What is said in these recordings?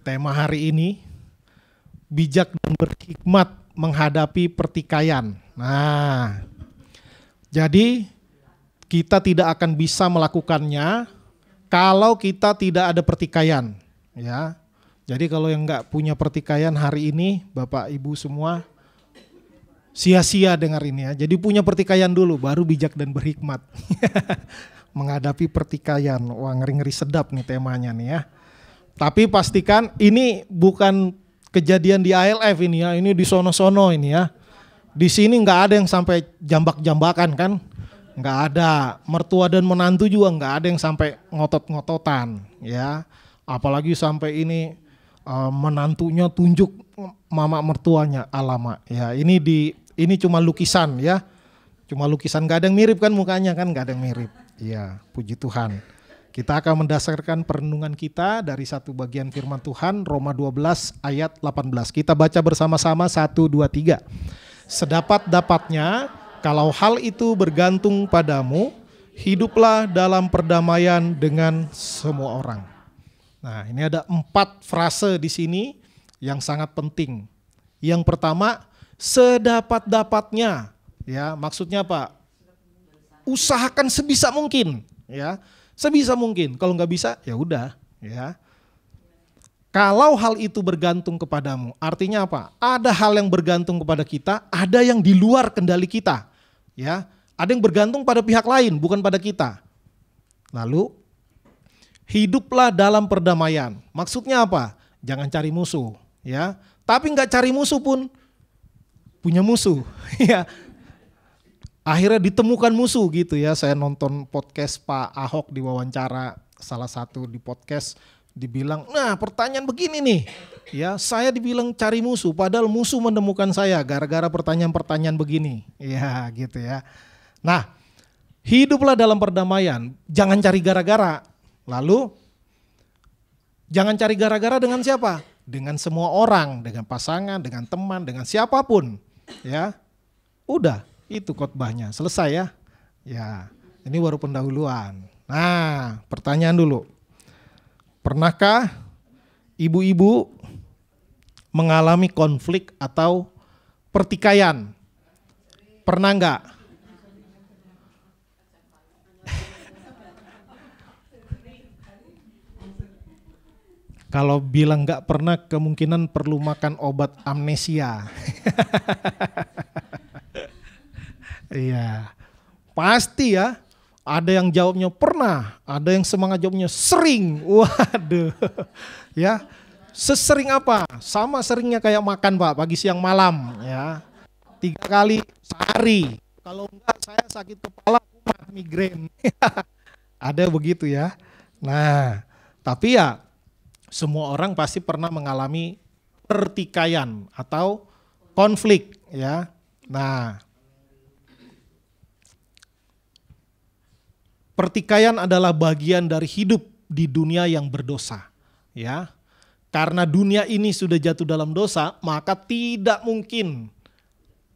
Tema hari ini, bijak dan berhikmat menghadapi pertikaian. Nah, jadi kita tidak akan bisa melakukannya kalau kita tidak ada pertikaian. Ya, jadi kalau yang nggak punya pertikaian hari ini, Bapak Ibu semua, sia-sia dengar ini ya. Jadi punya pertikaian dulu, baru bijak dan berhikmat. Menghadapi pertikaian. Wah, ngeri-ngeri sedap nih temanya nih ya. Tapi pastikan ini bukan kejadian di ALF ini ya, ini di sono-sono ini ya. Di sini nggak ada yang sampai jambak-jambakan kan, nggak ada. Mertua dan menantu juga nggak ada yang sampai ngotot-ngototan ya. Apalagi sampai ini menantunya tunjuk mama mertuanya, alamak ya. Ini cuma lukisan ya, cuma lukisan, nggak ada yang mirip kan mukanya kan, nggak ada yang mirip. Iya, puji Tuhan. Kita akan mendasarkan perenungan kita dari satu bagian firman Tuhan, Roma 12 ayat 18. Kita baca bersama-sama 1, 2, 3. Sedapat-dapatnya, kalau hal itu bergantung padamu, hiduplah dalam perdamaian dengan semua orang. Nah, ini ada 4 frase di sini yang sangat penting. Yang pertama, sedapat-dapatnya. Ya, maksudnya apa? Usahakan sebisa mungkin, ya. Sebisa mungkin, kalau nggak bisa ya udah ya. Kalau hal itu bergantung kepadamu, artinya apa? Ada hal yang bergantung kepada kita, ada yang di luar kendali kita. Ya, ada yang bergantung pada pihak lain, bukan pada kita. Lalu, hiduplah dalam perdamaian. Maksudnya apa? Jangan cari musuh, ya. Tapi nggak cari musuh pun punya musuh, ya. Akhirnya ditemukan musuh gitu ya. Saya nonton podcast Pak Ahok diwawancara salah satu di podcast, dibilang, nah pertanyaan begini nih, ya saya dibilang cari musuh, padahal musuh menemukan saya gara-gara pertanyaan-pertanyaan begini, ya gitu ya. Nah, hiduplah dalam perdamaian, jangan cari gara-gara. Lalu, jangan cari gara-gara dengan siapa? Dengan semua orang, dengan pasangan, dengan teman, dengan siapapun, ya. Udah. Itu khotbahnya, selesai ya. Ya, ini baru pendahuluan. Nah, pertanyaan dulu. Pernahkah ibu-ibu mengalami konflik atau pertikaian? Pernah enggak? Kalau bilang enggak pernah, kemungkinan perlu makan obat amnesia. Iya, pasti ya. Ada yang jawabnya pernah, ada yang semangat jawabnya sering. Waduh, ya. Sesering apa? Sama seringnya kayak makan Pak, pagi siang malam ya. 3 kali sehari. Kalau enggak saya sakit kepala, kumat, migrain. Ada begitu ya. Nah, tapi ya semua orang pasti pernah mengalami pertikaian atau konflik ya. Nah, pertikaian adalah bagian dari hidup di dunia yang berdosa, ya. Karena dunia ini sudah jatuh dalam dosa, maka tidak mungkin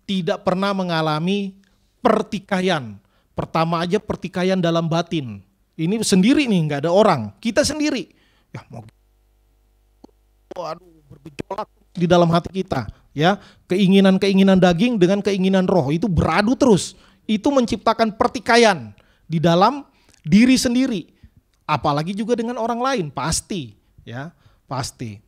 tidak pernah mengalami pertikaian. Pertama aja pertikaian dalam batin. Ini sendiri nih, nggak ada orang. Kita sendiri, ya mau, bergejolak di dalam hati kita, ya. Keinginan-keinginan daging dengan keinginan roh itu beradu terus. Itu menciptakan pertikaian di dalam diri sendiri, apalagi juga dengan orang lain, pasti ya, pasti.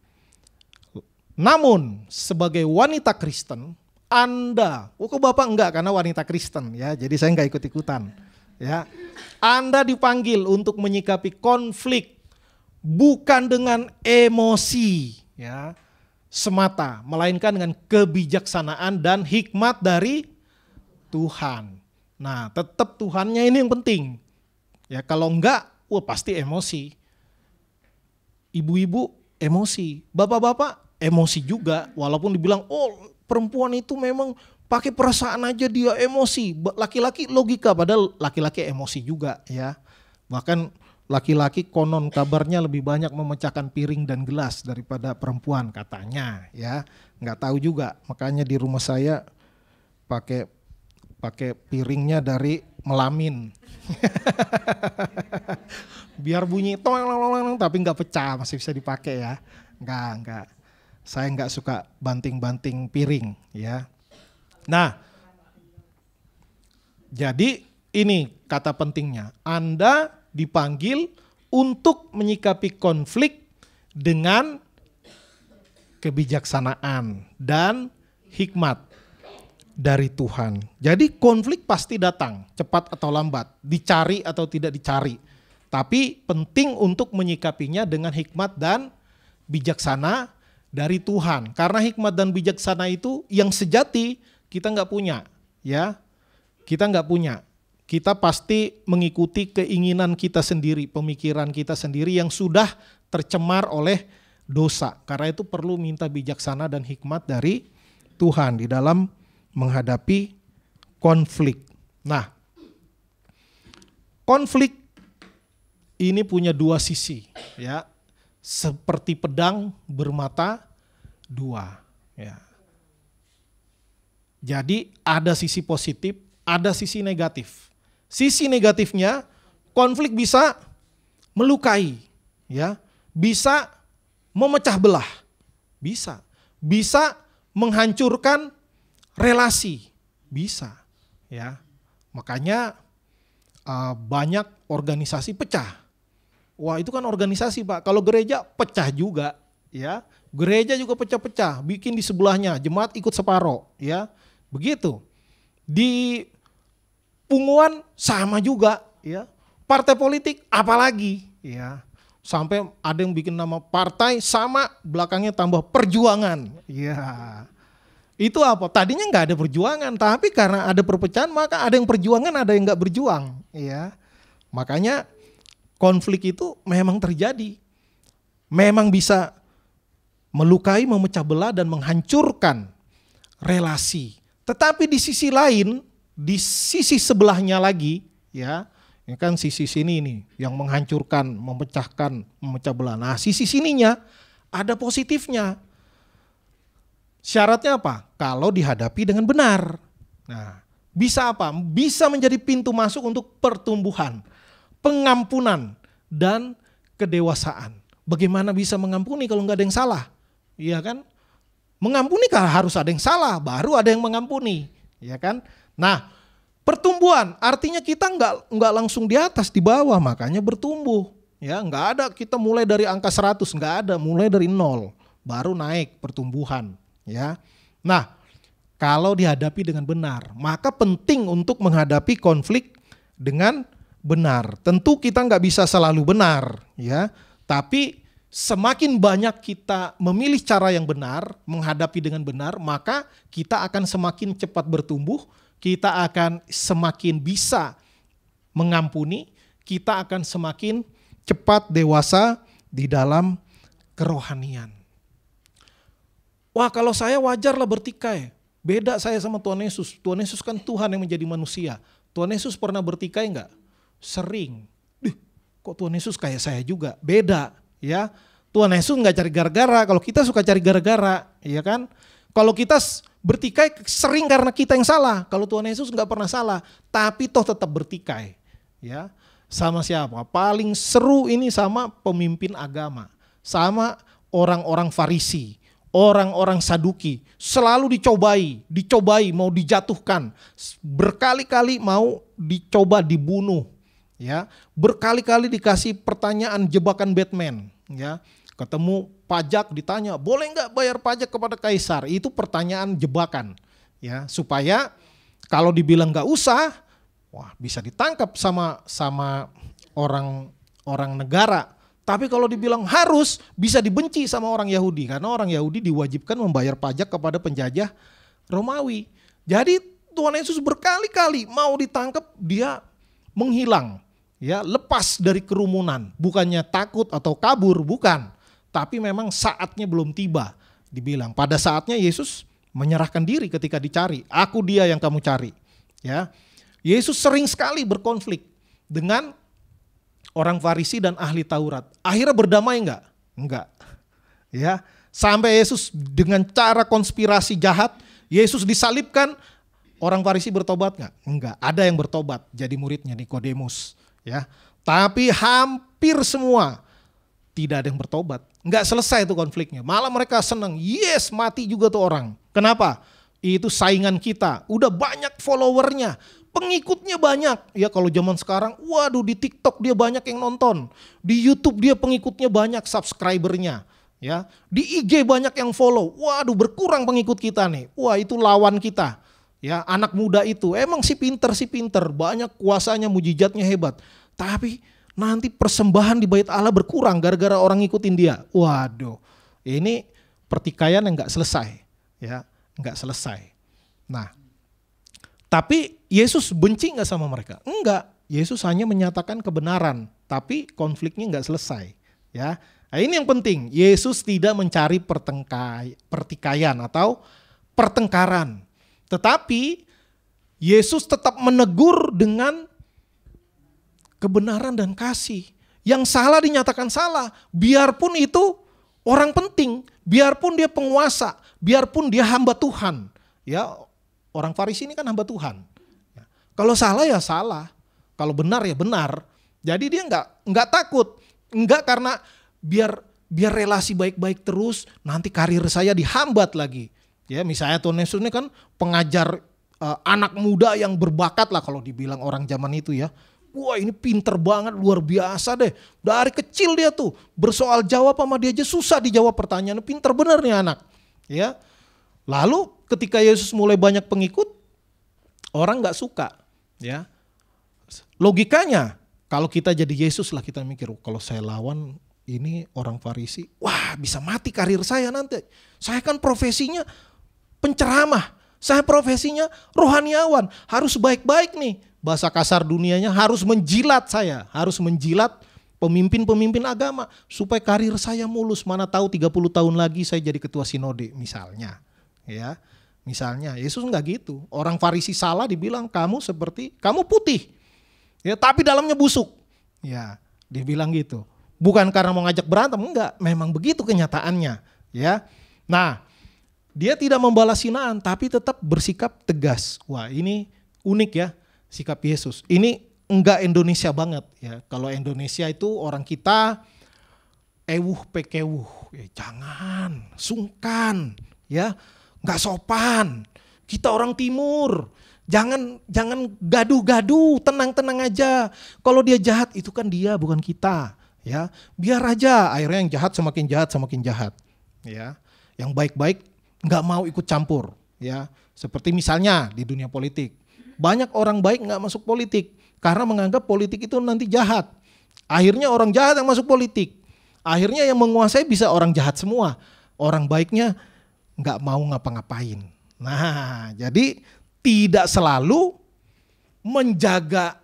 Namun sebagai wanita Kristen, Anda, kok Bapak enggak karena wanita Kristen ya, jadi saya enggak ikut-ikutan ya. Anda dipanggil untuk menyikapi konflik bukan dengan emosi ya semata, melainkan dengan kebijaksanaan dan hikmat dari Tuhan. Nah, tetap Tuhannya ini yang penting. Ya, kalau enggak, wah pasti emosi. Ibu-ibu emosi, bapak-bapak emosi juga. Walaupun dibilang, oh perempuan itu memang pakai perasaan aja dia emosi. Laki-laki logika, padahal laki-laki emosi juga ya. Bahkan laki-laki konon kabarnya lebih banyak memecahkan piring dan gelas daripada perempuan katanya ya. Nggak tahu juga, makanya di rumah saya pakai piringnya dari melamin. Biar bunyi tong tapi nggak pecah, masih bisa dipakai ya. Enggak. Saya nggak suka banting-banting piring ya. Nah, jadi ini kata pentingnya. Anda dipanggil untuk menyikapi konflik dengan kebijaksanaan dan hikmat dari Tuhan. Jadi konflik pasti datang, cepat atau lambat, dicari atau tidak dicari. Tapi penting untuk menyikapinya dengan hikmat dan bijaksana dari Tuhan. Karena hikmat dan bijaksana itu yang sejati kita nggak punya, ya. Kita nggak punya. Kita pasti mengikuti keinginan kita sendiri, pemikiran kita sendiri yang sudah tercemar oleh dosa. Karena itu perlu minta bijaksana dan hikmat dari Tuhan di dalam menghadapi konflik. Nah, konflik ini punya dua sisi, ya. Seperti pedang bermata dua, ya. Jadi ada sisi positif, ada sisi negatif. Sisi negatifnya, konflik bisa melukai, ya, bisa memecah belah, bisa menghancurkan relasi, bisa, ya. Makanya banyak organisasi pecah. Wah, itu kan organisasi, Pak. Kalau gereja pecah juga, ya. Gereja juga pecah-pecah, bikin di sebelahnya, jemaat ikut separoh, ya. Begitu. Di Punguan sama juga, ya. Partai politik apalagi, ya. Sampai ada yang bikin nama partai sama belakangnya tambah perjuangan. Ya. Itu apa? Tadinya nggak ada perjuangan, tapi karena ada perpecahan maka ada yang perjuangan, ada yang nggak berjuang, ya. Makanya konflik itu memang terjadi. Memang bisa melukai, memecah belah dan menghancurkan relasi. Tetapi di sisi lain, di sisi sebelahnya lagi, ya, ini kan sisi sini nih yang menghancurkan, memecahkan, memecah belah. Nah, sisi sininya ada positifnya. Syaratnya apa? Kalau dihadapi dengan benar. Nah, bisa apa? Bisa menjadi pintu masuk untuk pertumbuhan, pengampunan, dan kedewasaan. Bagaimana bisa mengampuni kalau nggak ada yang salah? Iya kan? Mengampuni harus ada yang salah, baru ada yang mengampuni, ya kan? Nah, pertumbuhan artinya kita nggak langsung di atas, di bawah, makanya bertumbuh. Ya, nggak ada kita mulai dari angka 100, nggak ada, mulai dari 0, baru naik pertumbuhan. Ya, nah kalau dihadapi dengan benar, maka penting untuk menghadapi konflik dengan benar. Tentu kita nggak bisa selalu benar, ya, tapi semakin banyak kita memilih cara yang benar, menghadapi dengan benar, maka kita akan semakin cepat bertumbuh, kita akan semakin bisa mengampuni, kita akan semakin cepat dewasa di dalam kerohanian. Wah, kalau saya wajarlah bertikai. Beda saya sama Tuhan Yesus. Tuhan Yesus kan Tuhan yang menjadi manusia. Tuhan Yesus pernah bertikai enggak? Sering. Kok Tuhan Yesus kayak saya juga? Beda, ya. Tuhan Yesus enggak cari gara-gara. Kalau kita suka cari gara-gara, ya kan? Kalau kita bertikai sering karena kita yang salah. Kalau Tuhan Yesus enggak pernah salah, tapi toh tetap bertikai. Ya. Sama siapa? Paling seru ini sama pemimpin agama. Sama orang-orang Farisi. Orang-orang Saduki selalu dicobai, mau dijatuhkan, berkali-kali mau dicoba dibunuh, ya, berkali-kali dikasih pertanyaan jebakan Batman, ya, ketemu pajak ditanya boleh nggak bayar pajak kepada kaisar, itu pertanyaan jebakan, ya, supaya kalau dibilang nggak usah, wah bisa ditangkap sama orang negara. Tapi kalau dibilang harus, bisa dibenci sama orang Yahudi. Karena orang Yahudi diwajibkan membayar pajak kepada penjajah Romawi. Jadi Tuhan Yesus berkali-kali mau ditangkap, dia menghilang, ya, lepas dari kerumunan. Bukannya takut atau kabur, bukan. Tapi memang saatnya belum tiba. Dibilang pada saatnya Yesus menyerahkan diri ketika dicari. Aku dia yang kamu cari. Ya, Yesus sering sekali berkonflik dengan orang Farisi dan ahli Taurat. Akhirnya berdamai enggak? Enggak. Ya, sampai Yesus dengan cara konspirasi jahat, Yesus disalibkan, orang Farisi bertobat enggak? Enggak. Ada yang bertobat jadi muridnya Nikodemus, ya. Tapi hampir semua tidak ada yang bertobat. Nggak selesai itu konfliknya. Malah mereka senang, yes mati juga tuh orang. Kenapa? Itu saingan kita, udah banyak followernya, pengikutnya banyak. Ya kalau zaman sekarang, waduh di TikTok dia banyak yang nonton. Di YouTube dia pengikutnya banyak, subscribernya. Ya, di IG banyak yang follow. Waduh berkurang pengikut kita nih. Wah itu lawan kita. Ya, anak muda itu emang si pinter, banyak kuasanya, mujizatnya hebat. Tapi nanti persembahan di bait Allah berkurang gara-gara orang ngikutin dia. Waduh, ini pertikaian yang nggak selesai, ya, nggak selesai. Nah, tapi Yesus benci nggak sama mereka? Enggak, Yesus hanya menyatakan kebenaran, tapi konfliknya nggak selesai, ya. Nah, ini yang penting. Yesus tidak mencari pertikaian atau pertengkaran, tetapi Yesus tetap menegur dengan kebenaran dan kasih. Yang salah dinyatakan salah, biarpun itu orang penting, biarpun dia penguasa, biarpun dia hamba Tuhan. Ya, orang Farisi ini kan hamba Tuhan. Ya, kalau salah ya salah, kalau benar ya benar. Jadi dia nggak takut, nggak karena biar relasi baik-baik terus, nanti karir saya dihambat lagi. Ya, misalnya Tuhan Yesus ini kan pengajar anak muda yang berbakat lah kalau dibilang orang zaman itu ya. Wah ini pinter banget, luar biasa deh. Dari kecil dia tuh bersoal jawab sama dia aja susah dijawab pertanyaan. Pinter bener nih anak. Ya. Lalu ketika Yesus mulai banyak pengikut, orang nggak suka. Ya. Logikanya kalau kita jadi Yesus lah kita mikir, kalau saya lawan ini orang Farisi, wah bisa mati karir saya nanti. Saya kan profesinya penceramah. Saya profesinya rohaniawan, harus baik-baik nih. Bahasa kasar dunianya harus menjilat saya, harus menjilat pemimpin-pemimpin agama supaya karir saya mulus. Mana tahu 30 tahun lagi saya jadi ketua sinode misalnya. Ya, misalnya Yesus enggak gitu. Orang Farisi salah dibilang kamu putih. Ya, tapi dalamnya busuk. Ya, dibilang gitu. Bukan karena mau ngajak berantem, enggak, memang begitu kenyataannya, ya. Nah, dia tidak membalas hinaan tapi tetap bersikap tegas. Wah, ini unik ya. Sikap Yesus. Ini enggak Indonesia banget ya. Kalau Indonesia itu orang kita pekewuh. Jangan, sungkan ya. Enggak sopan. Kita orang timur. Jangan gaduh-gaduh, tenang-tenang aja. Kalau dia jahat itu kan dia bukan kita ya. Biar aja akhirnya yang jahat semakin jahat ya. Yang baik-baik enggak mau ikut campur ya. Seperti misalnya di dunia politik. Banyak orang baik nggak masuk politik karena menganggap politik itu nanti jahat. Akhirnya orang jahat yang masuk politik. Akhirnya yang menguasai bisa orang jahat semua. Orang baiknya nggak mau ngapa-ngapain. Nah, jadi tidak selalu menjaga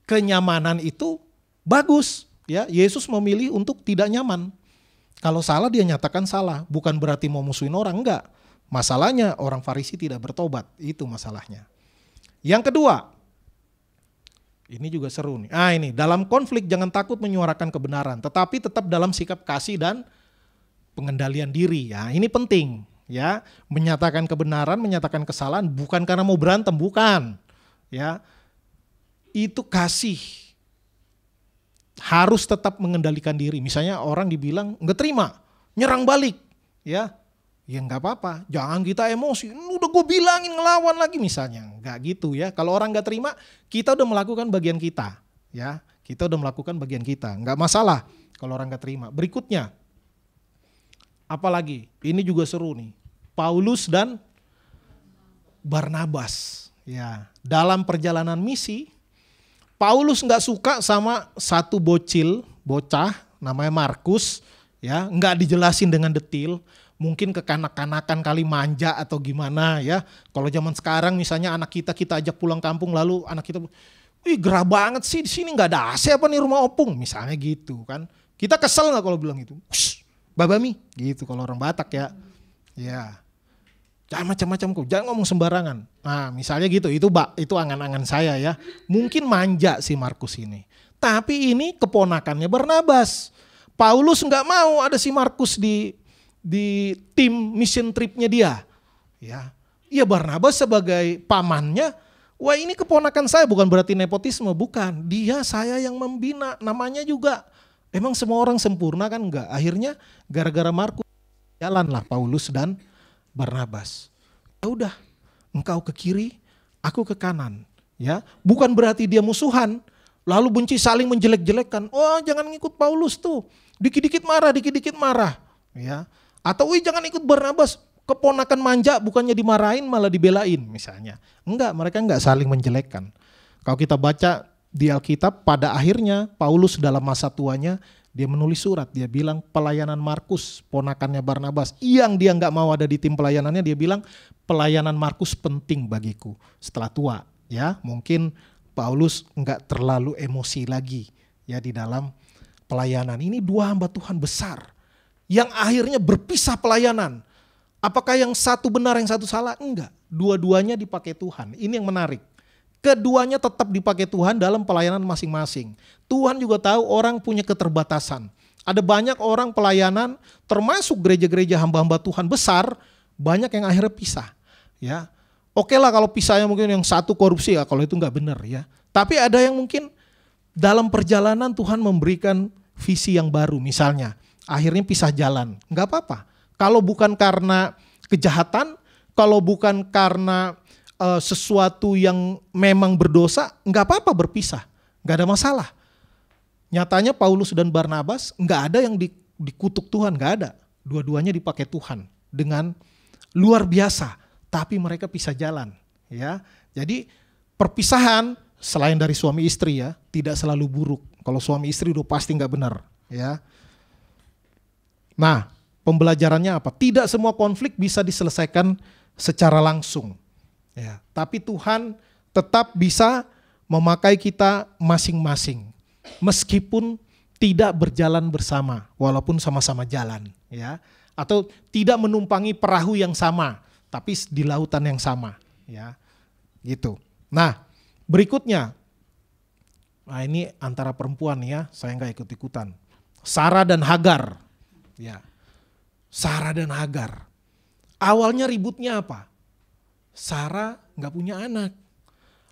kenyamanan itu bagus. Ya, Yesus memilih untuk tidak nyaman. Kalau salah dia nyatakan salah. Bukan berarti mau musuhin orang, enggak. Masalahnya orang Farisi tidak bertobat. Itu masalahnya. Yang kedua, ini juga seru nih. Ini dalam konflik jangan takut menyuarakan kebenaran, tetapi tetap dalam sikap kasih dan pengendalian diri. Ya, ini penting. Ya, menyatakan kebenaran, menyatakan kesalahan bukan karena mau berantem, bukan. Ya, itu kasih. Harus tetap mengendalikan diri. Misalnya orang dibilang nggak terima, nyerang balik. Ya nggak apa-apa, jangan kita emosi, udah gue bilangin ngelawan lagi misalnya. Nggak gitu ya, kalau orang nggak terima, kita udah melakukan bagian kita. Ya, kita udah melakukan bagian kita, nggak masalah kalau orang nggak terima. Berikutnya, apalagi, ini juga seru nih, Paulus dan Barnabas. Ya, dalam perjalanan misi, Paulus nggak suka sama satu bocah, namanya Markus. Ya, nggak dijelasin dengan detail. Mungkin kekanak-kanakan kali manja atau gimana ya. Kalau zaman sekarang misalnya anak kita ajak pulang kampung lalu anak kita, wih gerah banget sih di sini nggak ada AC apa nih rumah opung misalnya gitu kan. Kita kesel nggak kalau bilang itu? Babami gitu kalau orang Batak ya. Ya. Jangan macam-macam kok, jangan ngomong sembarangan. Nah misalnya gitu, itu angan-angan saya ya. Mungkin manja si Markus ini. Tapi ini keponakannya Barnabas. Paulus nggak mau ada si Markus di tim mission tripnya dia. Ya Barnabas sebagai pamannya Wah ini keponakan saya, bukan berarti nepotisme, bukan. Dia saya yang membina, namanya juga. Emang semua orang sempurna kan? Enggak. Akhirnya gara-gara Markus jalanlah Paulus dan Barnabas. Ya udah, engkau ke kiri, aku ke kanan. Ya, bukan berarti dia musuhan, lalu benci saling menjelek-jelekan. Oh jangan ngikut Paulus tuh, dikit-dikit marah. Ya, atau jangan ikut Barnabas, keponakan manja, bukannya dimarahin malah dibelain misalnya. Enggak, mereka enggak saling menjelekkan. Kalau kita baca di Alkitab, pada akhirnya Paulus dalam masa tuanya dia menulis surat, dia bilang pelayanan Markus, ponakannya Barnabas, yang dia enggak mau ada di tim pelayanannya, dia bilang pelayanan Markus penting bagiku setelah tua. Ya, mungkin Paulus enggak terlalu emosi lagi ya di dalam pelayanan. Ini dua hamba Tuhan besar yang akhirnya berpisah pelayanan. Apakah yang satu benar, yang satu salah? Enggak. Dua-duanya dipakai Tuhan. Ini yang menarik. Keduanya tetap dipakai Tuhan dalam pelayanan masing-masing. Tuhan juga tahu orang punya keterbatasan. Ada banyak orang pelayanan, termasuk gereja-gereja hamba-hamba Tuhan besar, banyak yang akhirnya pisah. Ya, oke lah kalau pisahnya mungkin yang satu korupsi ya, kalau itu nggak benar ya. Tapi ada yang mungkin dalam perjalanan Tuhan memberikan visi yang baru, misalnya akhirnya pisah jalan, nggak apa-apa. Kalau bukan karena kejahatan, kalau bukan karena sesuatu yang memang berdosa, nggak apa-apa berpisah, nggak ada masalah. Nyatanya Paulus dan Barnabas nggak ada yang dikutuk Tuhan, nggak ada. Dua-duanya dipakai Tuhan dengan luar biasa. Tapi mereka pisah jalan, ya. Jadi perpisahan selain dari suami istri ya, tidak selalu buruk. Kalau suami istri udah pasti nggak benar, ya. Nah, pembelajarannya apa? Tidak semua konflik bisa diselesaikan secara langsung, ya. Tapi Tuhan tetap bisa memakai kita masing-masing, meskipun tidak berjalan bersama, walaupun sama-sama jalan, ya. Atau tidak menumpangi perahu yang sama, tapi di lautan yang sama, ya, gitu. Nah, berikutnya, nah ini antara perempuan ya, saya nggak ikut-ikutan. Sarah dan Hagar, ya, Sarah dan Hagar. Awalnya ributnya apa? Sarah nggak punya anak.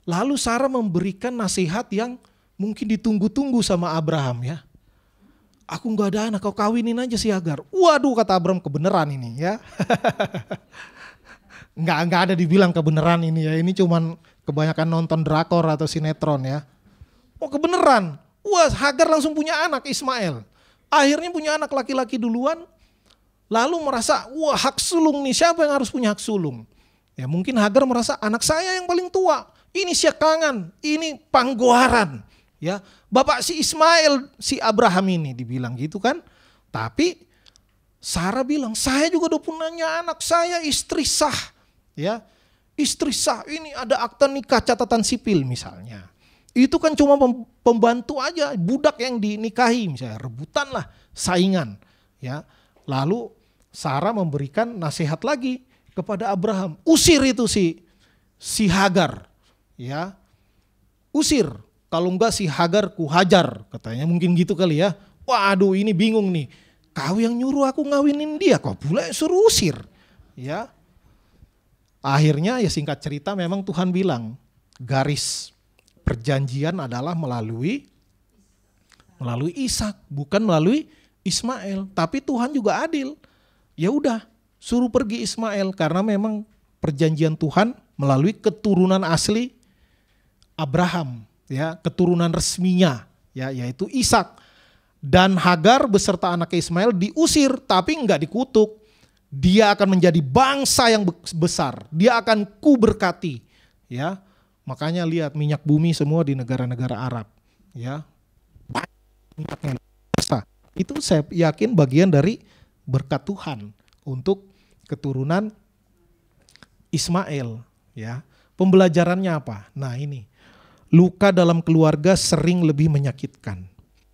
Lalu Sarah memberikan nasihat yang mungkin ditunggu-tunggu sama Abraham ya. Aku nggak ada anak, kau kawinin aja si Hagar. Waduh, kata Abraham, kebenaran ini ya. Nggak ada dibilang kebenaran ini ya, ini cuman kebanyakan nonton drakor atau sinetron ya. Oh kebenaran, wah Hagar langsung punya anak Ismail. Akhirnya punya anak laki-laki duluan, lalu merasa wah hak sulung nih, siapa yang harus punya hak sulung? Ya mungkin Hagar merasa anak saya yang paling tua, ini siakangan, ini panggoharan. Ya, bapak si Ismail, si Abraham ini dibilang gitu kan. Tapi Sarah bilang, saya juga udah punya anak, saya istri sah. Ya, istri sah, ini ada akta nikah catatan sipil misalnya. Itu kan cuma pembantu aja, budak yang dinikahi misalnya, rebutan lah, saingan. Ya, lalu Sarah memberikan nasihat lagi kepada Abraham, usir itu si Hagar, ya, usir. Kalau enggak si Hagar ku hajar, katanya mungkin gitu kali ya. Waduh ini bingung nih, kau yang nyuruh aku ngawinin dia, kau pula suruh usir, ya. Akhirnya ya singkat cerita memang Tuhan bilang garis perjanjian adalah melalui Ishak, bukan melalui Ismail. Tapi Tuhan juga adil. Ya udah, suruh pergi Ismail karena memang perjanjian Tuhan melalui keturunan asli Abraham, ya, keturunan resminya, ya, yaitu Ishak. Dan Hagar beserta anaknya Ismail diusir, tapi enggak dikutuk. Dia akan menjadi bangsa yang besar. Dia akan kuberkati, ya. Makanya lihat minyak bumi semua di negara-negara Arab, ya. Minyaknya itu saya yakin bagian dari berkat Tuhan untuk keturunan Ismail, ya. Pembelajarannya apa? Nah, ini. Luka dalam keluarga sering lebih menyakitkan.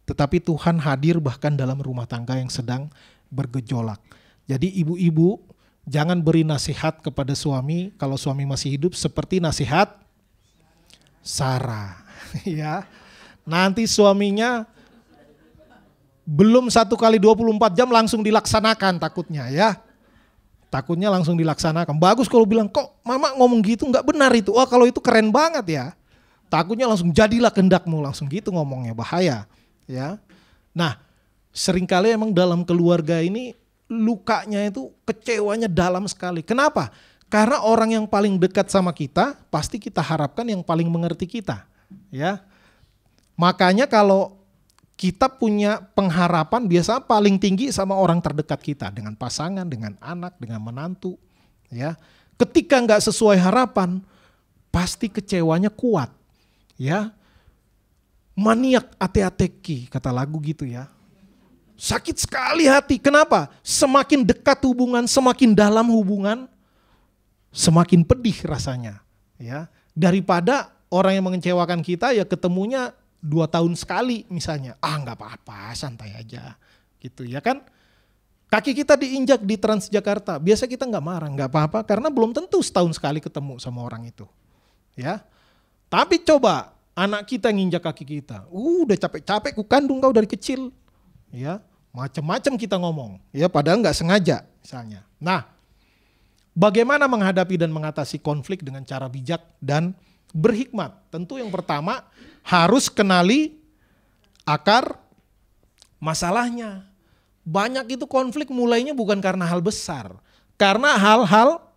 Tetapi Tuhan hadir bahkan dalam rumah tangga yang sedang bergejolak. Jadi ibu-ibu jangan beri nasihat kepada suami kalau suami masih hidup seperti nasihat Sarah. Ya, nanti suaminya belum 1 kali 24 jam langsung dilaksanakan takutnya ya. Takutnya langsung dilaksanakan. Bagus kalau bilang, kok mama ngomong gitu, nggak benar itu. Wah kalau itu keren banget ya. Takutnya langsung jadilah kehendakmu, langsung gitu ngomongnya, bahaya. Ya. Nah, seringkali emang dalam keluarga ini lukanya itu, kecewanya dalam sekali. Kenapa? Karena orang yang paling dekat sama kita, pasti kita harapkan yang paling mengerti kita. Ya. Makanya kalau kita punya pengharapan biasa paling tinggi sama orang terdekat kita, dengan pasangan, dengan anak, dengan menantu. Ya. Ketika nggak sesuai harapan, pasti kecewanya kuat. Ya, maniak ate-ateki, kata lagu gitu ya. Sakit sekali hati. Kenapa? Semakin dekat hubungan, semakin dalam hubungan, semakin pedih rasanya. Ya, daripada orang yang mengecewakan kita ya ketemunya 2 tahun sekali misalnya. Nggak apa-apa, santai aja, gitu ya kan. Kaki kita diinjak di Transjakarta, biasa kita nggak marah, nggak apa-apa, karena belum tentu setahun sekali ketemu sama orang itu. Ya. Tapi coba anak kita nginjak kaki kita, udah capek-capek ku kandung kau dari kecil, ya macam-macam kita ngomong, ya padahal nggak sengaja misalnya. Nah, bagaimana menghadapi dan mengatasi konflik dengan cara bijak dan berhikmat? Tentu yang pertama harus kenali akar masalahnya. Banyak itu konflik mulainya bukan karena hal besar, karena hal-hal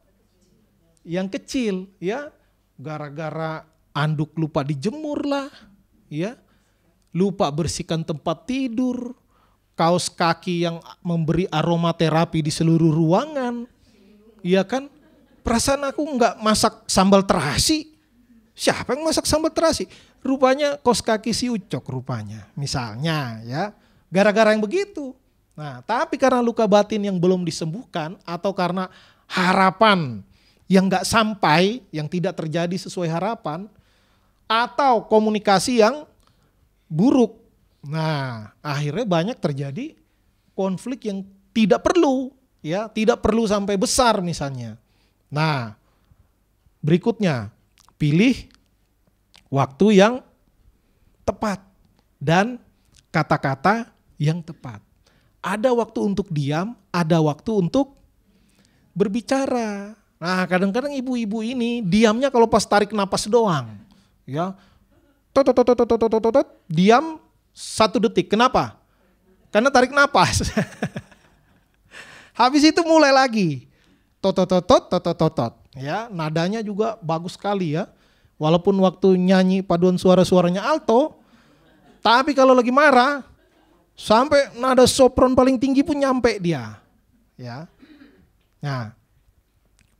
yang kecil, ya gara-gara anduk lupa dijemur lah, ya, lupa bersihkan tempat tidur, kaos kaki yang memberi aromaterapi di seluruh ruangan, iya kan? Perasaan aku nggak masak sambal terasi, siapa yang masak sambal terasi? Rupanya kaos kaki si Ucok rupanya, misalnya, ya, gara-gara yang begitu. Nah, tapi karena luka batin yang belum disembuhkan atau karena harapan yang nggak sampai, yang tidak terjadi sesuai harapan, atau komunikasi yang buruk. Nah, akhirnya banyak terjadi konflik yang tidak perlu, ya, tidak perlu sampai besar misalnya. Nah, berikutnya, pilih waktu yang tepat dan kata-kata yang tepat. Ada waktu untuk diam, ada waktu untuk berbicara. Nah, kadang-kadang ibu-ibu ini diamnya kalau pas tarik napas doang. Ya, diam 1 detik. Kenapa? Karena tarik napas. Habis itu mulai lagi. Ya, nadanya juga bagus sekali ya. Walaupun waktu nyanyi paduan suara-suaranya alto, tapi kalau lagi marah, sampai nada sopran paling tinggi pun nyampe dia. Ya. Nah,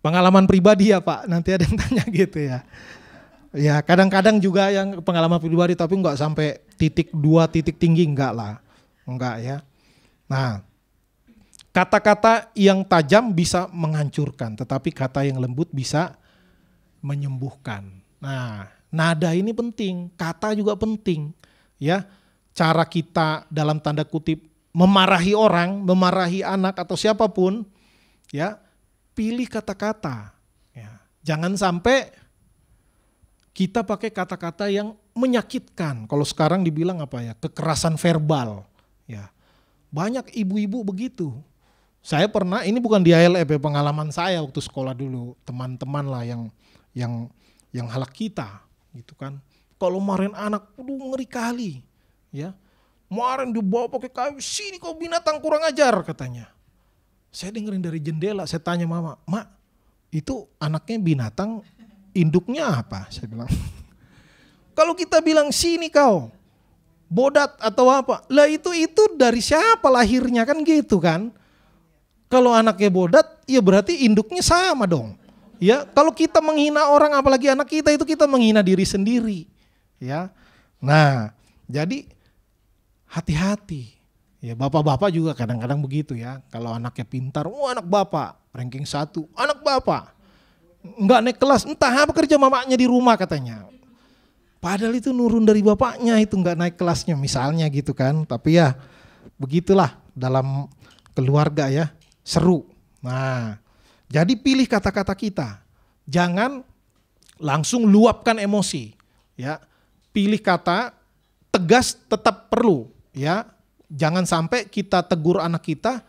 pengalaman pribadi ya Pak, nanti ada yang tanya gitu ya. Ya kadang-kadang juga yang pengalaman pribadi tapi enggak sampai titik 2 titik tinggi, enggak lah. Enggak ya. Nah, kata-kata yang tajam bisa menghancurkan, tetapi kata yang lembut bisa menyembuhkan. Nah, nada ini penting, kata juga penting. Ya, cara kita dalam tanda kutip memarahi orang, memarahi anak atau siapapun, ya, pilih kata-kata. Ya, jangan sampai kita pakai kata-kata yang menyakitkan. Kalau sekarang dibilang apa ya, kekerasan verbal. Ya, banyak ibu-ibu begitu. Saya pernah, ini bukan di ALF ya, pengalaman saya waktu sekolah dulu, teman-teman lah yang halak kita, gitu kan. Kalau marahin anak, ngeri kali, ya. Marahin dibawa pakai kayu, sini kau binatang kurang ajar katanya. Saya dengerin dari jendela, saya tanya mama, Mak, itu anaknya binatang, induknya apa? Saya bilang. Kalau kita bilang sini kau, bodat atau apa, lah itu dari siapa lahirnya kan gitu kan? Kalau anaknya bodat, ya berarti induknya sama dong. Ya, kalau kita menghina orang, apalagi anak kita, itu kita menghina diri sendiri. Ya, nah, jadi hati-hati. Ya, bapak-bapak juga kadang-kadang begitu ya. Kalau anaknya pintar, anak bapak ranking 1, anak bapak nggak naik kelas, entah apa kerja mamanya di rumah katanya. Padahal itu nurun dari bapaknya, itu nggak naik kelasnya misalnya gitu kan. Tapi ya begitulah dalam keluarga ya, seru. Nah, jadi pilih kata-kata kita. Jangan langsung luapkan emosi. Ya, pilih kata, tegas tetap perlu. Ya, jangan sampai kita tegur anak kita,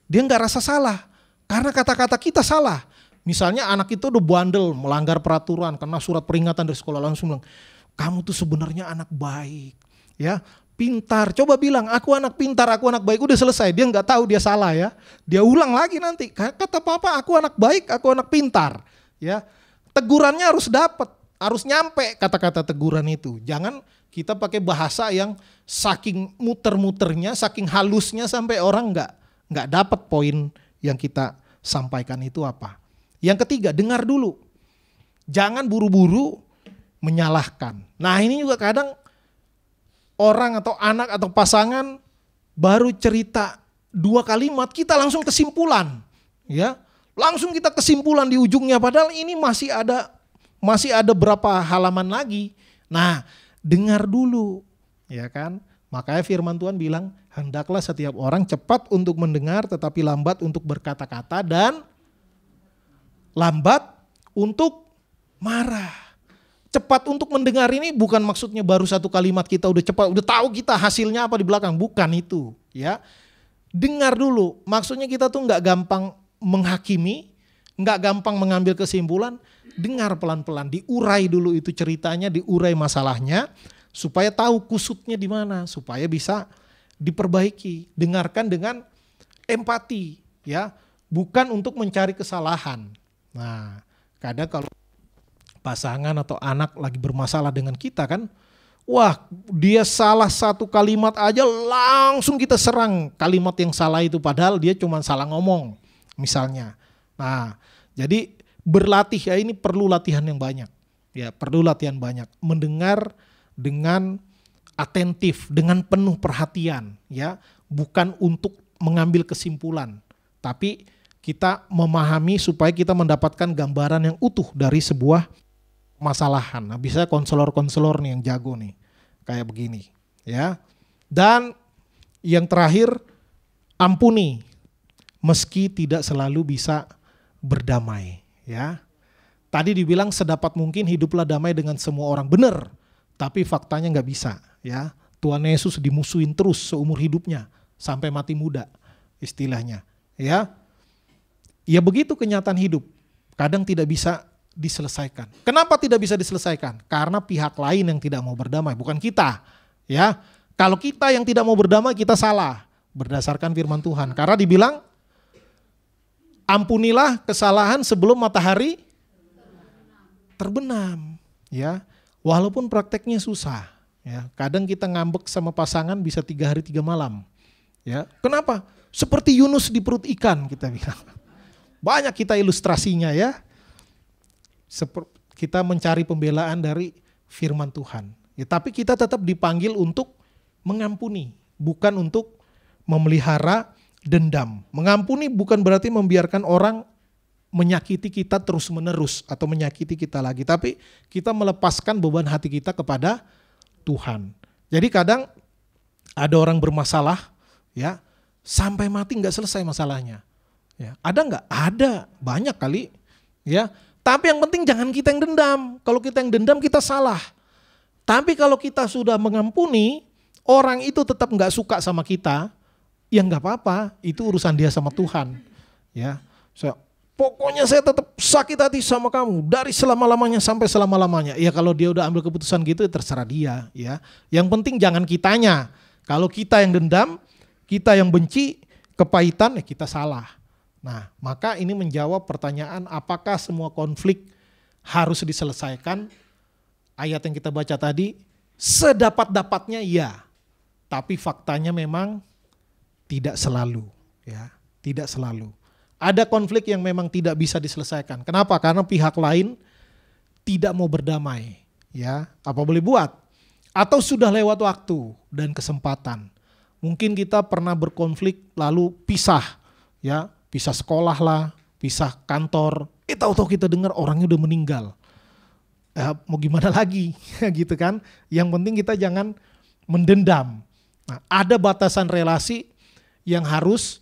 dia nggak rasa salah. Karena kata-kata kita salah. Misalnya anak itu udah bandel, melanggar peraturan, kena surat peringatan dari sekolah, langsung bilang, kamu tuh sebenarnya anak baik, ya, pintar. Coba bilang, aku anak pintar, aku anak baik, udah selesai. Dia nggak tahu dia salah ya. Dia ulang lagi nanti, kata papa, aku anak baik, aku anak pintar, ya. Tegurannya harus dapat, harus nyampe kata-kata teguran itu. Jangan kita pakai bahasa yang saking muter-muternya, saking halusnya sampai orang nggak dapat poin yang kita sampaikan itu apa. Yang ketiga, dengar dulu. Jangan buru-buru menyalahkan. Nah ini juga kadang orang atau anak atau pasangan baru cerita 2 kalimat, kita langsung kesimpulan. Ya, langsung kita kesimpulan di ujungnya, padahal ini masih ada berapa halaman lagi. Nah, dengar dulu, ya kan? Makanya firman Tuhan bilang, hendaklah setiap orang cepat untuk mendengar tetapi lambat untuk berkata-kata dan lambat untuk marah. Cepat untuk mendengar ini bukan maksudnya baru 1 kalimat kita udah cepat, udah tahu kita hasilnya apa di belakang. Bukan itu, ya. Dengar dulu, maksudnya kita tuh gak gampang menghakimi, gak gampang mengambil kesimpulan. Dengar pelan-pelan, diurai dulu itu ceritanya, diurai masalahnya, supaya tahu kusutnya di mana, supaya bisa diperbaiki. Dengarkan dengan empati, ya, bukan untuk mencari kesalahan. Nah, kadang kalau pasangan atau anak lagi bermasalah dengan kita kan, wah dia salah 1 kalimat aja langsung kita serang kalimat yang salah itu, padahal dia cuma salah ngomong misalnya. Nah, jadi berlatih ya, ini perlu latihan yang banyak. Ya, perlu latihan banyak. Mendengar dengan atentif, dengan penuh perhatian, ya, bukan untuk mengambil kesimpulan, tapi kita memahami supaya kita mendapatkan gambaran yang utuh dari sebuah masalahan. Nah, bisa konselor-konselor nih yang jago nih, kayak begini, ya. Dan yang terakhir, ampuni, meski tidak selalu bisa berdamai, ya. Tadi dibilang sedapat mungkin hiduplah damai dengan semua orang, benar, tapi faktanya nggak bisa, ya. Tuhan Yesus dimusuhin terus seumur hidupnya sampai mati muda, istilahnya, ya. Ya begitu kenyataan hidup, kadang tidak bisa diselesaikan. Kenapa tidak bisa diselesaikan? Karena pihak lain yang tidak mau berdamai, bukan kita. Ya, kalau kita yang tidak mau berdamai, kita salah berdasarkan firman Tuhan. Karena dibilang, ampunilah kesalahan sebelum matahari terbenam. Ya, walaupun prakteknya susah. Ya, kadang kita ngambek sama pasangan bisa 3 hari 3 malam. Ya, kenapa? Seperti Yunus di perut ikan, kita bilang. Banyak kita ilustrasinya, ya. Kita mencari pembelaan dari firman Tuhan. Ya, tapi kita tetap dipanggil untuk mengampuni, bukan untuk memelihara dendam. Mengampuni bukan berarti membiarkan orang menyakiti kita terus-menerus atau menyakiti kita lagi, tapi kita melepaskan beban hati kita kepada Tuhan. Jadi kadang ada orang bermasalah, ya, sampai mati nggak selesai masalahnya. Ya, ada nggak? Ada, banyak kali, ya. Tapi yang penting jangan kita yang dendam. Kalau kita yang dendam kita salah. Tapi kalau kita sudah mengampuni, orang itu tetap nggak suka sama kita, ya nggak apa-apa. Itu urusan dia sama Tuhan. Ya, pokoknya saya tetap sakit hati sama kamu dari selama-lamanya sampai selama-lamanya. Ya kalau dia udah ambil keputusan gitu, ya terserah dia. Ya, yang penting jangan kitanya. Kalau kita yang dendam, kita yang benci, kepahitan, ya kita salah. Nah, maka ini menjawab pertanyaan apakah semua konflik harus diselesaikan? Ayat yang kita baca tadi, sedapat-dapatnya iya. Tapi faktanya memang tidak selalu, ya, tidak selalu. Ada konflik yang memang tidak bisa diselesaikan. Kenapa? Karena pihak lain tidak mau berdamai, ya. Apa boleh buat? Atau sudah lewat waktu dan kesempatan. Mungkin kita pernah berkonflik lalu pisah, ya. Pisah sekolah lah, pisah kantor. Tahu-tahu kita dengar orangnya udah meninggal. Mau gimana lagi, gitu kan? Yang penting kita jangan mendendam. Nah, ada batasan relasi yang harus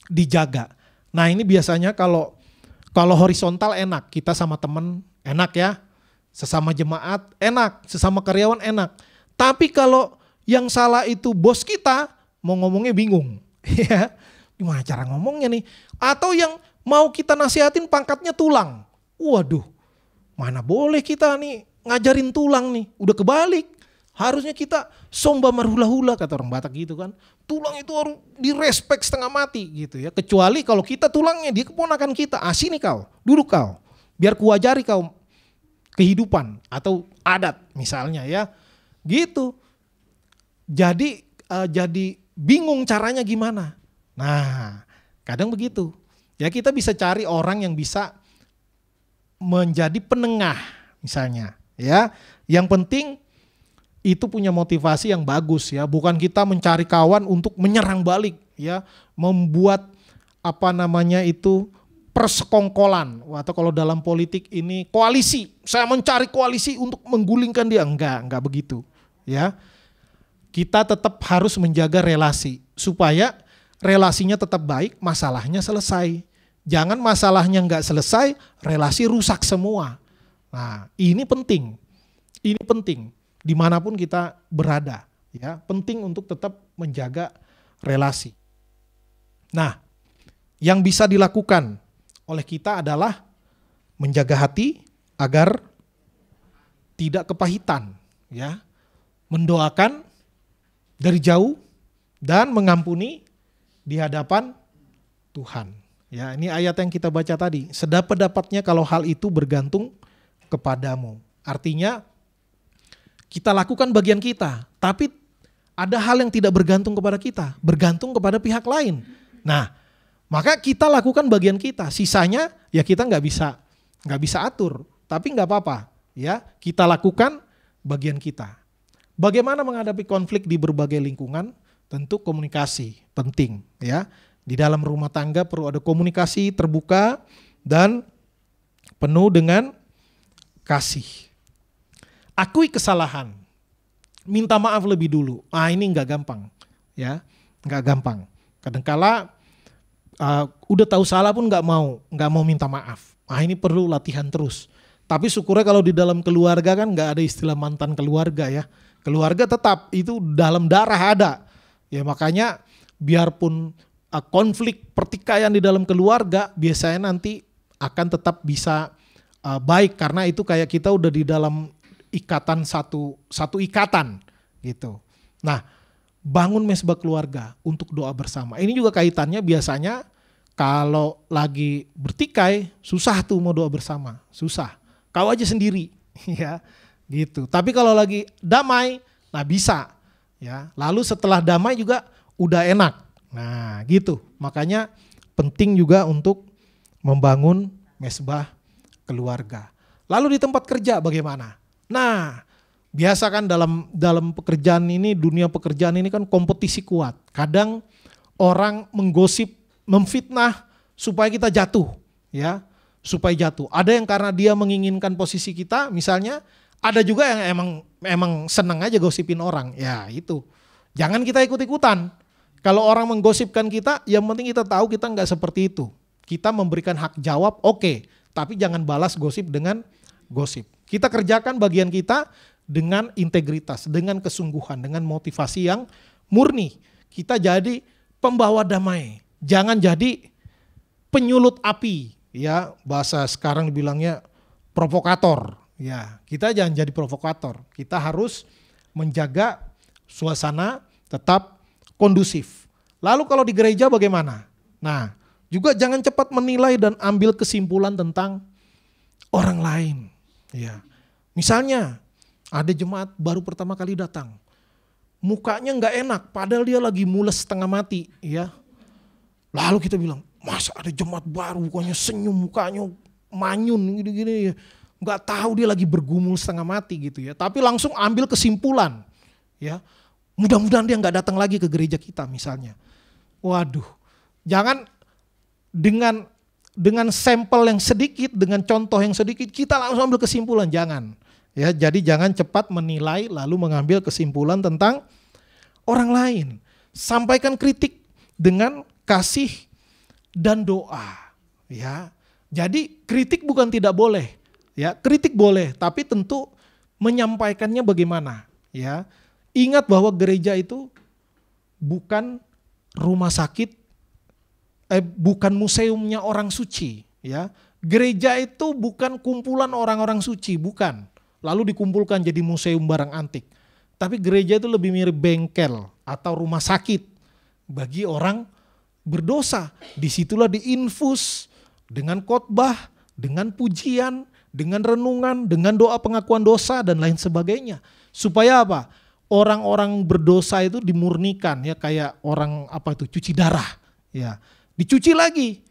dijaga. Nah ini biasanya kalau horizontal enak, kita sama temen enak ya, sesama jemaat enak, sesama karyawan enak. Tapi kalau yang salah itu bos kita, mau ngomongnya bingung. Ya. Gimana cara ngomongnya nih? Atau yang Mau kita nasihatin pangkatnya tulang. Waduh, mana boleh kita nih ngajarin tulang nih, udah kebalik. Harusnya kita somba marhula-hula kata orang Batak gitu kan. Tulang itu harus direspek setengah mati gitu ya. Kecuali kalau kita tulangnya dia keponakan kita. Sini kau, duduk kau. Biar kuajari kau kehidupan atau adat misalnya ya. Gitu. Jadi bingung caranya gimana. Nah, kadang begitu. Ya kita bisa cari orang yang bisa menjadi penengah misalnya ya. Yang penting itu punya motivasi yang bagus ya, bukan kita mencari kawan untuk menyerang balik ya, membuat persekongkolan atau kalau dalam politik ini koalisi. Saya mencari koalisi untuk menggulingkan dia, enggak begitu ya. Kita tetap harus menjaga relasi supaya relasinya tetap baik, masalahnya selesai. Jangan masalahnya enggak selesai, relasi rusak semua. Nah, ini penting. Ini penting. Dimanapun kita berada, ya penting untuk tetap menjaga relasi. Nah, yang bisa dilakukan oleh kita adalah menjaga hati agar tidak kepahitan, ya, mendoakan dari jauh dan mengampuni di hadapan Tuhan. Ya, ini ayat yang kita baca tadi. Sedapat-dapatnya kalau hal itu bergantung kepadamu. Artinya kita lakukan bagian kita, tapi ada hal yang tidak bergantung kepada kita, bergantung kepada pihak lain. Nah, maka kita lakukan bagian kita, sisanya ya kita nggak bisa atur, tapi nggak apa-apa, ya kita lakukan bagian kita. Bagaimana menghadapi konflik di berbagai lingkungan? Tentu komunikasi penting, ya. Di dalam rumah tangga perlu ada komunikasi terbuka dan penuh dengan kasih. Akui kesalahan, minta maaf lebih dulu. Ini nggak gampang, ya, nggak gampang. Kadangkala udah tahu salah pun nggak mau minta maaf. Ini perlu latihan terus. Tapi syukurnya kalau di dalam keluarga kan nggak ada istilah mantan keluarga ya. Keluarga tetap itu dalam darah ada. Ya makanya biarpun konflik pertikaian di dalam keluarga biasanya nanti akan tetap bisa baik karena itu kayak kita udah di dalam ikatan satu ikatan gitu. Nah, bangun mesbah keluarga untuk doa bersama. Ini juga kaitannya biasanya kalau lagi bertikai susah tuh mau doa bersama, susah. Kau aja sendiri, ya gitu. Tapi kalau lagi damai, nah bisa, ya. Lalu setelah damai juga udah enak. Nah, gitu. Makanya penting juga untuk membangun mesbah keluarga. Lalu di tempat kerja bagaimana? Nah, biasa kan dalam pekerjaan ini, dunia pekerjaan ini kan kompetisi kuat. Kadang orang menggosip, memfitnah supaya kita jatuh, ya, supaya jatuh. Ada yang karena dia menginginkan posisi kita, misalnya, ada juga yang emang senang aja gosipin orang. Ya, itu. Jangan kita ikut-ikutan. Kalau orang menggosipkan kita, yang penting kita tahu kita nggak seperti itu. Kita memberikan hak jawab, oke, tapi jangan balas gosip dengan gosip. Kita kerjakan bagian kita dengan integritas, dengan kesungguhan, dengan motivasi yang murni. Kita jadi pembawa damai, jangan jadi penyulut api, ya bahasa sekarang dibilangnya provokator. Ya, kita jangan jadi provokator. Kita harus menjaga suasana tetap kondusif. Lalu kalau di gereja bagaimana? Nah, juga jangan cepat menilai dan ambil kesimpulan tentang orang lain. Ya, misalnya ada jemaat baru pertama kali datang, mukanya nggak enak, padahal dia lagi mules setengah mati, ya. Lalu kita bilang, masa ada jemaat baru mukanya senyum, mukanya manyun gini-gini, nggak tahu dia lagi bergumul setengah mati gitu ya. Tapi langsung ambil kesimpulan, ya. Mudah-mudahan dia nggak datang lagi ke gereja kita misalnya. Waduh, jangan dengan sampel yang sedikit, dengan contoh yang sedikit, kita langsung ambil kesimpulan, jangan. Ya, jadi jangan cepat menilai lalu mengambil kesimpulan tentang orang lain. Sampaikan kritik dengan kasih dan doa. Ya, jadi kritik bukan tidak boleh. Ya, kritik boleh, tapi tentu menyampaikannya bagaimana. Ya, ingat bahwa gereja itu bukan rumah sakit bukan museumnya orang suci, ya. Gereja itu bukan kumpulan orang-orang suci, bukan. Lalu dikumpulkan jadi museum barang antik. Tapi gereja itu lebih mirip bengkel atau rumah sakit bagi orang berdosa. Disitulah diinfus dengan khotbah, dengan pujian, dengan renungan, dengan doa pengakuan dosa dan lain sebagainya. Supaya apa? Orang-orang berdosa itu dimurnikan, ya, kayak orang cuci darah, ya. Dicuci lagi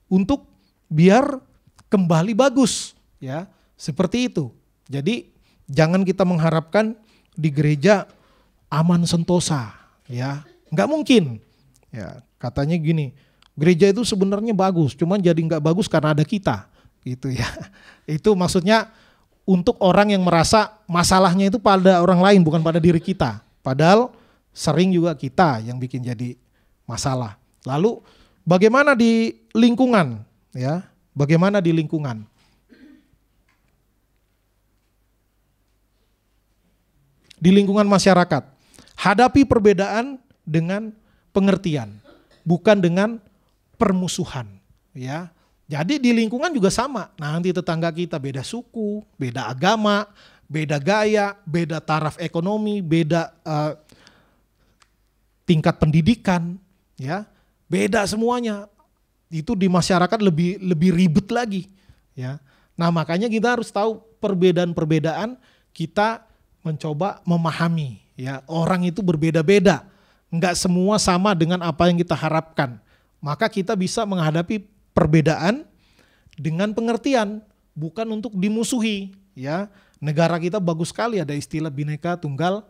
untuk biar kembali bagus, ya. Seperti itu. Jadi jangan kita mengharapkan di gereja aman sentosa, ya. Nggak mungkin. Ya, katanya gini, gereja itu sebenarnya bagus, cuman jadi nggak bagus karena ada kita, gitu ya. Itu maksudnya untuk orang yang merasa masalahnya itu pada orang lain, bukan pada diri kita. Padahal sering juga kita yang bikin jadi masalah. Lalu bagaimana di lingkungan, ya? Bagaimana di lingkungan? Di lingkungan masyarakat, hadapi perbedaan dengan pengertian, bukan dengan permusuhan, ya. Jadi di lingkungan juga sama. Nanti tetangga kita beda suku, beda agama, beda gaya, beda taraf ekonomi, beda tingkat pendidikan, ya. Beda semuanya. Itu di masyarakat lebih ribet lagi, ya. Nah, makanya kita harus tahu perbedaan-perbedaan, kita mencoba memahami, ya. Orang itu berbeda-beda. Enggak semua sama dengan apa yang kita harapkan. Maka kita bisa menghadapi perbedaan dengan pengertian, bukan untuk dimusuhi, ya. Negara kita bagus sekali ada istilah Bhinneka Tunggal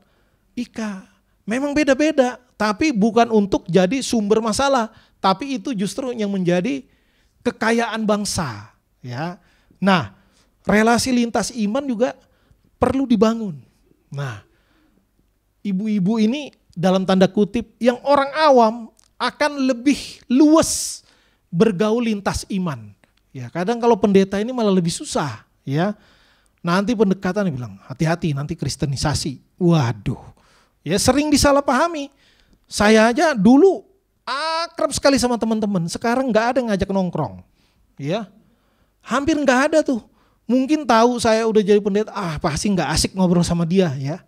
Ika. Memang beda-beda, tapi bukan untuk jadi sumber masalah, tapi itu justru yang menjadi kekayaan bangsa, ya. Nah, relasi lintas iman juga perlu dibangun. Nah, ibu-ibu ini dalam tanda kutip yang orang awam akan lebih luas bergaul lintas iman. Ya, kadang kalau pendeta ini malah lebih susah, ya. Nanti pendekatan bilang, hati-hati nanti kristenisasi. Waduh. Ya, sering disalahpahami. Saya aja dulu akrab sekali sama teman-teman, sekarang nggak ada yang ngajak nongkrong. Ya. Hampir nggak ada tuh. Mungkin tahu saya udah jadi pendeta, pasti nggak asik ngobrol sama dia, ya.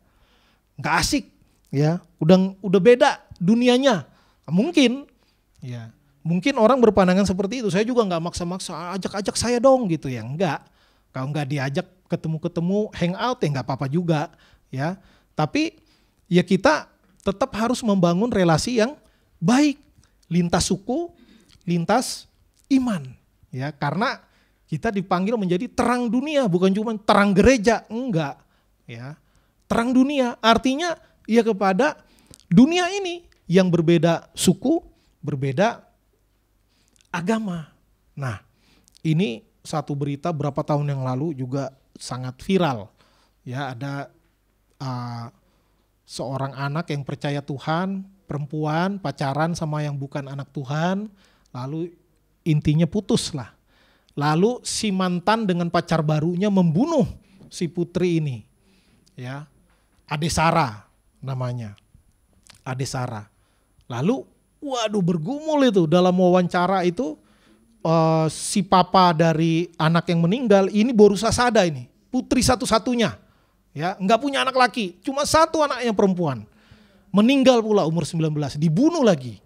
Nggak asik, ya. Udah beda dunianya. Mungkin, ya. Mungkin orang berpandangan seperti itu. Saya juga nggak maksa-maksa, ajak-ajak saya dong gitu ya. Enggak. Kalau nggak diajak ketemu-ketemu, hangout ya nggak apa-apa juga, ya. Tapi ya kita tetap harus membangun relasi yang baik, lintas suku, lintas iman, ya. Karena kita dipanggil menjadi terang dunia, bukan cuma terang gereja, enggak, ya. Terang dunia artinya ya kepada dunia ini yang berbeda suku, berbeda agama. Nah, ini satu berita berapa tahun yang lalu juga sangat viral. Ya, ada seorang anak yang percaya Tuhan, perempuan pacaran sama yang bukan anak Tuhan, lalu intinya putus lah. Lalu si mantan dengan pacar barunya membunuh si putri ini. Ya, Ade Sara namanya. Ade Sara. Lalu waduh bergumul itu dalam wawancara itu si papa dari anak yang meninggal ini baru sasada ini, putri satu-satunya, ya, nggak punya anak laki, cuma satu anaknya perempuan, meninggal pula umur 19, dibunuh lagi,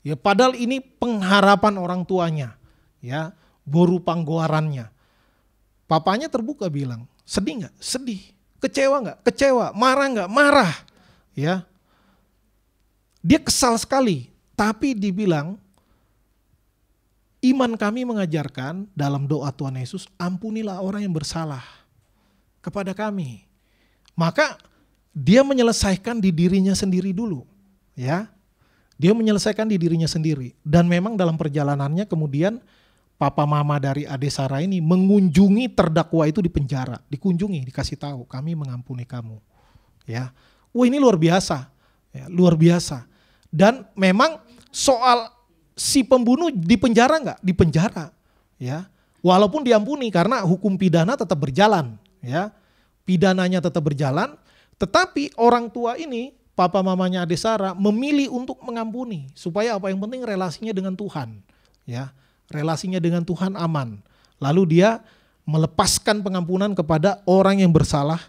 ya, padahal ini pengharapan orang tuanya, ya, boru panggoarannya. Papanya terbuka bilang, sedih nggak? Sedih. Kecewa nggak? Kecewa. Marah nggak? Marah. Ya, dia kesal sekali. Tapi dibilang, iman kami mengajarkan dalam doa Tuhan Yesus, ampunilah orang yang bersalah kepada kami. Maka dia menyelesaikan di dirinya sendiri dulu, ya. Dia menyelesaikan di dirinya sendiri. Dan memang dalam perjalanannya kemudian papa mama dari Ade Sara ini mengunjungi terdakwa itu di penjara, dikunjungi, dikasih tahu, kami mengampuni kamu, ya. Wah, ini luar biasa, ya, luar biasa. Dan memang soal si pembunuh di penjara nggak? Di penjara, ya. Walaupun diampuni karena hukum pidana tetap berjalan, ya. Pidananya tetap berjalan, tetapi orang tua ini, papa mamanya Ade Sara memilih untuk mengampuni supaya apa, yang penting relasinya dengan Tuhan, ya. Relasinya dengan Tuhan aman. Lalu dia melepaskan pengampunan kepada orang yang bersalah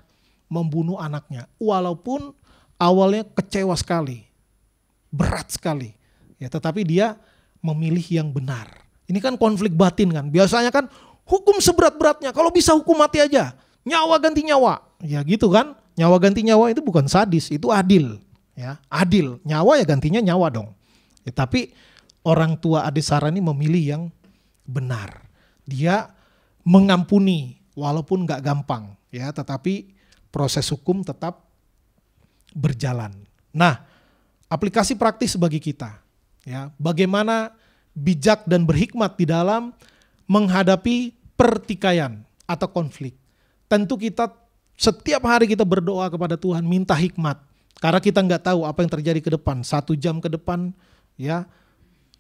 membunuh anaknya. Walaupun awalnya kecewa sekali, berat sekali. Ya, tetapi dia memilih yang benar. Ini kan konflik batin kan. Biasanya kan hukum seberat-beratnya, kalau bisa hukum mati aja. Nyawa ganti nyawa. Ya gitu kan. Nyawa ganti nyawa itu bukan sadis, itu adil. Ya, adil. Nyawa ya gantinya nyawa dong. Ya, tapi orang tua Adesara ini memilih yang benar. Dia mengampuni walaupun gak gampang, ya, tetapi proses hukum tetap berjalan. Nah, aplikasi praktis bagi kita, ya, bagaimana bijak dan berhikmat di dalam menghadapi pertikaian atau konflik. Tentu kita setiap hari kita berdoa kepada Tuhan minta hikmat, karena kita nggak tahu apa yang terjadi ke depan, 1 jam ke depan, ya,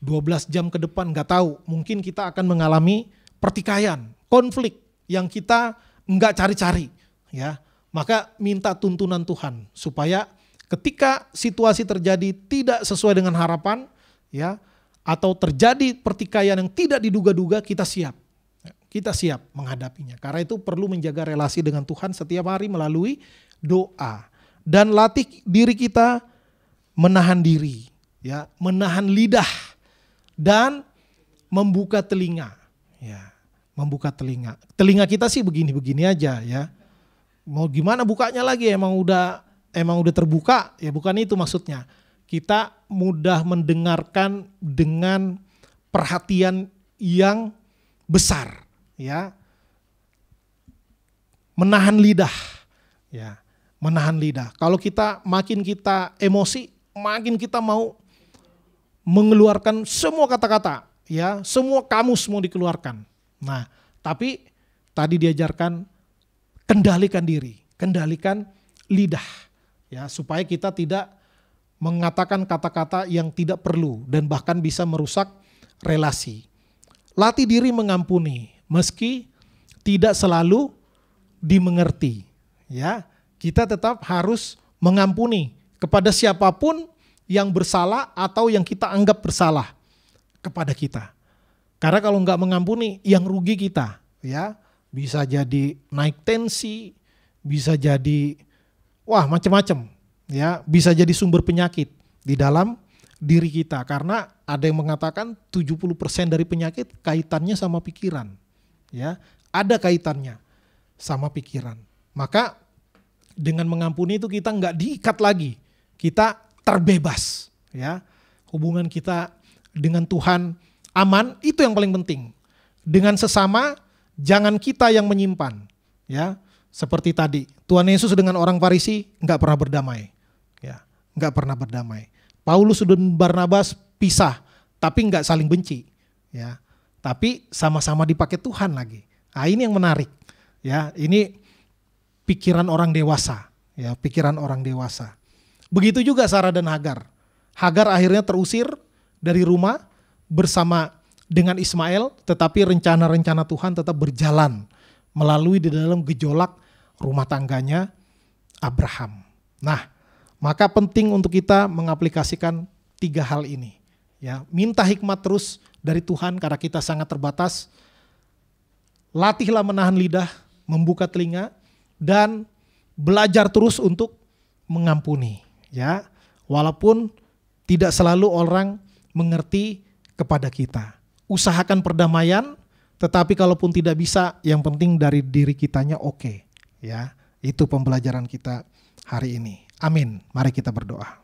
12 jam ke depan, nggak tahu. Mungkin kita akan mengalami pertikaian, konflik yang kita nggak cari-cari, ya. Maka minta tuntunan Tuhan supaya ketika situasi terjadi tidak sesuai dengan harapan, ya, atau terjadi pertikaian yang tidak diduga-duga, kita siap. Kita siap menghadapinya. Karena itu perlu menjaga relasi dengan Tuhan setiap hari melalui doa. Dan latih diri kita menahan diri, ya, menahan lidah dan membuka telinga, ya, membuka telinga. Telinga kita sih begini-begini aja, ya. Mau gimana bukanya lagi, emang udah terbuka, ya bukan itu maksudnya. Kita mudah mendengarkan dengan perhatian yang besar, ya. Menahan lidah, ya, menahan lidah. Kalau makin kita emosi, makin kita mau mengeluarkan semua kata-kata, ya, semua kamus mau dikeluarkan. Nah, tapi tadi diajarkan kendalikan diri, kendalikan lidah, ya, supaya kita tidak mengatakan kata-kata yang tidak perlu dan bahkan bisa merusak relasi. Latih diri mengampuni meski tidak selalu dimengerti, ya. Kita tetap harus mengampuni kepada siapapun yang bersalah atau yang kita anggap bersalah kepada kita. Karena kalau nggak mengampuni, yang rugi kita, ya. Bisa jadi naik tensi, bisa jadi macam-macam, ya. Bisa jadi sumber penyakit di dalam diri kita. Karena ada yang mengatakan 70% dari penyakit kaitannya sama pikiran, ya. Ada kaitannya sama pikiran. Maka dengan mengampuni itu kita nggak diikat lagi, kita terbebas, ya. Hubungan kita dengan Tuhan aman, itu yang paling penting. Dengan sesama jangan kita yang menyimpan, ya. Seperti tadi Tuhan Yesus dengan orang Farisi nggak pernah berdamai, ya, nggak pernah berdamai. Paulus dan Barnabas pisah, tapi nggak saling benci, ya. Tapi sama-sama dipakai Tuhan lagi. Nah, ini yang menarik, ya. Ini pikiran orang dewasa, ya, pikiran orang dewasa. Begitu juga Sarah dan Hagar. Hagar akhirnya terusir dari rumah bersama dengan Ismail, tetapi rencana-rencana Tuhan tetap berjalan melalui di dalam gejolak rumah tangganya Abraham. Nah, maka penting untuk kita mengaplikasikan 3 hal ini, ya. Minta hikmat terus dari Tuhan karena kita sangat terbatas. Latihlah menahan lidah, membuka telinga, dan belajar terus untuk mengampuni, ya. Walaupun tidak selalu orang mengerti kepada kita. Usahakan perdamaian, tetapi kalaupun tidak bisa, yang penting dari diri kitanya oke, ya. Itu pembelajaran kita hari ini. Amin. Mari kita berdoa.